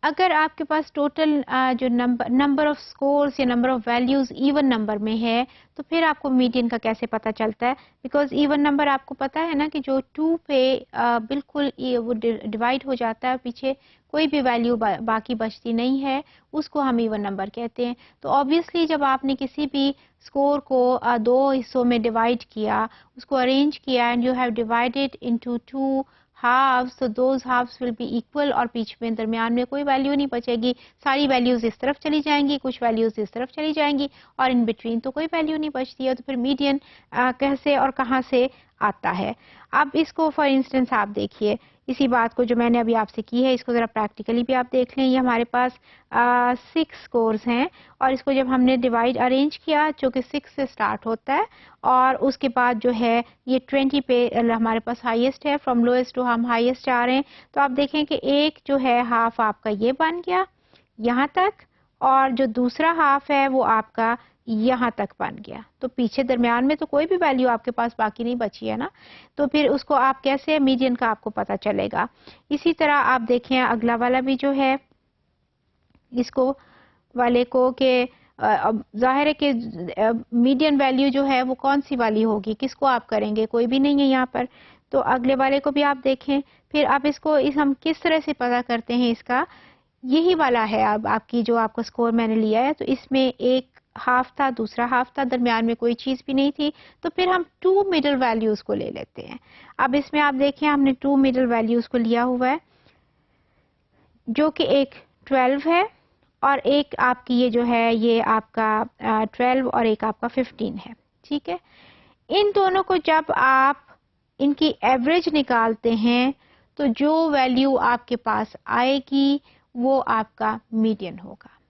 اگر آپ کے پاس ٹوٹل جو نمبر آف سکورز یا number of values even number میں ہے تو پھر آپ کو میڈین کا کیسے پتہ چلتا ہے؟ بیکاز ایون نمبر آپ کو پتہ ہے نا کہ جو 2 پہ بالکل وہ ڈیوائڈ ہو جاتا ہے، پیچھے کوئی بھی ویلیو باقی بچتی نہیں ہے، اس کو ہم ایون نمبر کہتے ہیں. تو آبویسلی جب آپ نے کسی بھی اسکور کو 2 حصوں میں ڈیوائڈ کیا، اس کو ارینج کیا and you have divided into 2 halves, so those halves will be equal اور بیچ میں درمیان میں کوئی ویلیو نہیں بچے گی، ساری ویلیوز اس طرف چلی جائیں گی، کچھ ویلیوز اس طرف چلی جائیں گی اور ان بٹوین تو کوئی ویلیو نہیں بچتی ہے. تو پھر میڈین کیسے اور کہاں سے آتا ہے؟ اب اس کو فار انسٹنس آپ دیکھیے، اسی بات کو جو میں نے ابھی آپ سے کی ہے اس کو ذرا پریکٹیکلی بھی آپ دیکھ لیں. یہ ہمارے پاس 6 سکورز ہیں اور اس کو جب ہم نے ڈیوائڈ ارینج کیا جو کہ 6 سے سٹارٹ ہوتا ہے اور اس کے بعد جو ہے یہ 20 پہ ہمارے پاس ہائیسٹ ہے، فرام لوئسٹ ٹو ہم ہائیسٹ آ رہے ہیں. تو آپ دیکھیں کہ ایک جو ہے ہاف آپ کا یہ بن گیا یہاں تک اور جو دوسرا ہاف ہے وہ آپ کا یہاں تک بن گیا. تو پیچھے درمیان میں تو کوئی بھی ویلیو آپ کے پاس باقی نہیں بچی ہے نا، تو پھر اس کو آپ کیسے میڈین کا آپ کو پتہ چلے گا. اسی طرح آپ دیکھیں اگلا والا بھی جو ہے اس کو والے کو کہ ظاہر ہے کہ میڈین ویلیو جو ہے وہ کون سی والی ہوگی، کس کو آپ کریں گے، کوئی بھی نہیں ہے یہاں پر. تو اگلے والے کو بھی آپ دیکھیں. پھر آپ اس کو ہم کس طرح سے پتہ کرتے ہیں اس کا، یہی والا ہے اب آپ کی جو آپ کا سکور میں نے لیا ہے. تو اس میں ایک ہاف تھا، دوسرا ہاف تھا، درمیان میں کوئی چیز بھی نہیں تھی، تو پھر ہم 2 مڈل ویلیوز کو لے لیتے ہیں. اب اس میں آپ دیکھیں ہم نے 2 مڈل ویلیوز کو لیا ہوا ہے جو کہ ایک 12 ہے اور ایک آپ کی یہ جو ہے یہ آپ کا 12 اور ایک آپ کا 15 ہے. ٹھیک ہے، ان دونوں کو جب آپ ان کی ایوریج نکالتے ہیں تو جو ویلیو آپ کے پاس آئے گی وہ آپ کا میڈین ہوگا.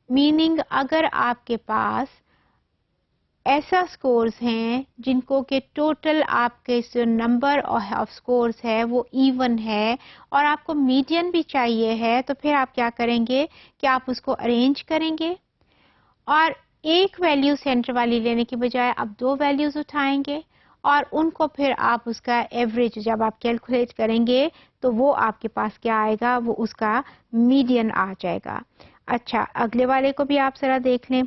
میننگ اگر آپ کے پاس ایسا سکورز ہیں جن کو کہ ٹوٹل آپ کے جو نمبر آف سکورز ہے وہ ایون ہے اور آپ کو میڈین بھی چاہیے ہے، تو پھر آپ کیا کریں گے کہ آپ اس کو ارینج کریں گے اور ایک ویلیو سینٹر والی لینے کی بجائے آپ 2 ویلیوز اٹھائیں گے اور ان کو پھر آپ اس کا ایوریج جب آپ کیلکولیٹ کریں گے تو وہ آپ کے پاس کیا آئے گا، وہ اس کا میڈین آ جائے گا. اچھا اگلے والے کو بھی آپ ذرا دیکھ لیں.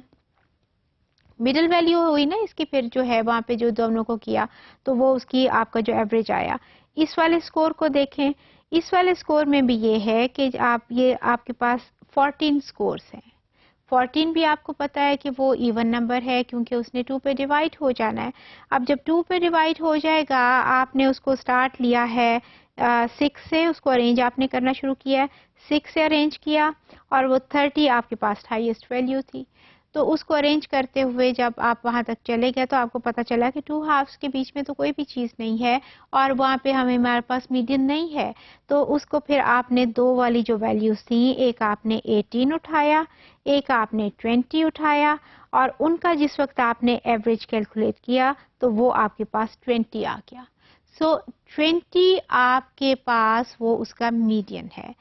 مڈل ویلیو ہوئی نا اس کی، پھر جو ہے وہاں پہ جو دونوں کو کیا تو وہ اس کی آپ کا جو ایوریج آیا. اس والے سکور کو دیکھیں، اس والے سکور میں بھی یہ ہے کہ آپ کے پاس 14 سکورز ہیں. 14 بھی آپ کو پتا ہے کہ وہ ایون نمبر ہے کیونکہ اس نے 2 پہ ڈیوائڈ ہو جانا ہے. اب جب 2 پہ ڈیوائڈ ہو جائے گا آپ نے اس کو سٹارٹ لیا ہے 6 سے، اس کو ارینج آپ نے کرنا شروع کیا ہے، 6 سے ارینج کیا اور وہ 30 آپ کے پاس ہائیسٹ ویلیو تھی. تو اس کو ارینج کرتے ہوئے جب آپ وہاں تک چلے گئے تو آپ کو پتا چلا کہ 2 ہافس کے بیچ میں تو کوئی بھی چیز نہیں ہے اور وہاں پہ ہمارے پاس میڈین نہیں ہے. تو اس کو پھر آپ نے 2 والی جو ویلیوز تھیں، ایک آپ نے 18 اٹھایا، ایک آپ نے 20 اٹھایا اور ان کا جس وقت آپ نے ایوریج کیلکولیٹ کیا تو وہ آپ کے پاس 20 آ گیا. سو 20 آپ کے پاس وہ اس کا میڈین ہے.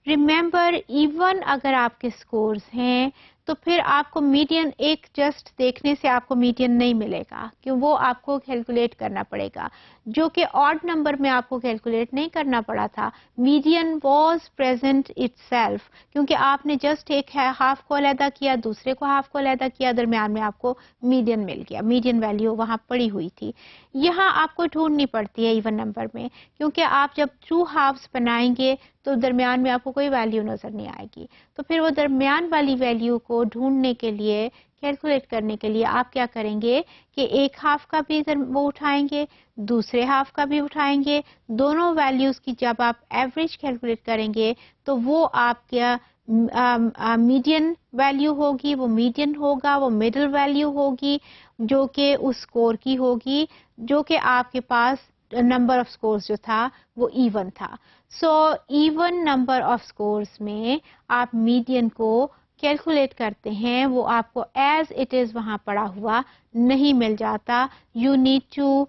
ریممبر ایون اگر آپ کے سکورز ہیں تو پھر آپ کو میڈین ایک جسٹ دیکھنے سے آپ کو میڈین نہیں ملے گا کہ وہ آپ کو کیلکولیٹ کرنا پڑے گا، جو کہ آڈ نمبر میں آپ کو کیلکولیٹ نہیں کرنا پڑا تھا. Median was present it self کیونکہ آپ نے جسٹ ایک ہاف کو علیحدہ کیا، دوسرے کو ہاف کو علیحدہ کیا، درمیان میں آپ کو میڈین مل گیا، میڈین ویلیو وہاں پڑی ہوئی تھی. یہاں آپ کو ڈھونڈنی پڑتی ہے ایون نمبر میں کیونکہ آپ جب 2 ہافس بنائیں گے تو درمیان میں آپ کو کوئی ویلیو نظر نہیں آئے گی. تو پھر وہ درمیان والی ویلیو کو ڈھونڈنے کے لیے، کیلکولیٹ کرنے کے لیے آپ کیا کریں گے کہ ایک ہاف کا بھی وہ اٹھائیں گے، دوسرے ہاف کا بھی اٹھائیں گے. دونوں ویلیوز کی جب آپ ایوریج کیلکولیٹ کریں گے تو وہ آپ کا میڈین ویلیو ہوگی، وہ میڈین ہوگا، وہ مڈل ویلیو ہوگی جو کہ اس سکور کی ہوگی جو کہ آپ کے پاس نمبر آف سکورز جو تھا وہ ایون تھا. So even number of scores میں آپ میڈین کو کیلکولیٹ کرتے ہیں، وہ آپ کو ایز اٹ از وہاں پڑا ہوا نہیں مل جاتا. You need to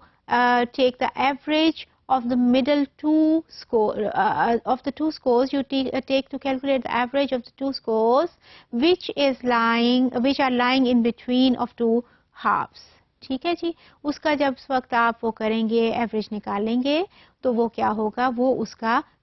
take the average of the middle two of the two scores. You take to calculate the average of the 2 scores which are lying in between of 2 halves. ٹھیک ہے جی، اس کا جب وقت آپ وہ کریں گے ایوریج نکالیں گے تو وہ کیا ہوگا، وہ اس کا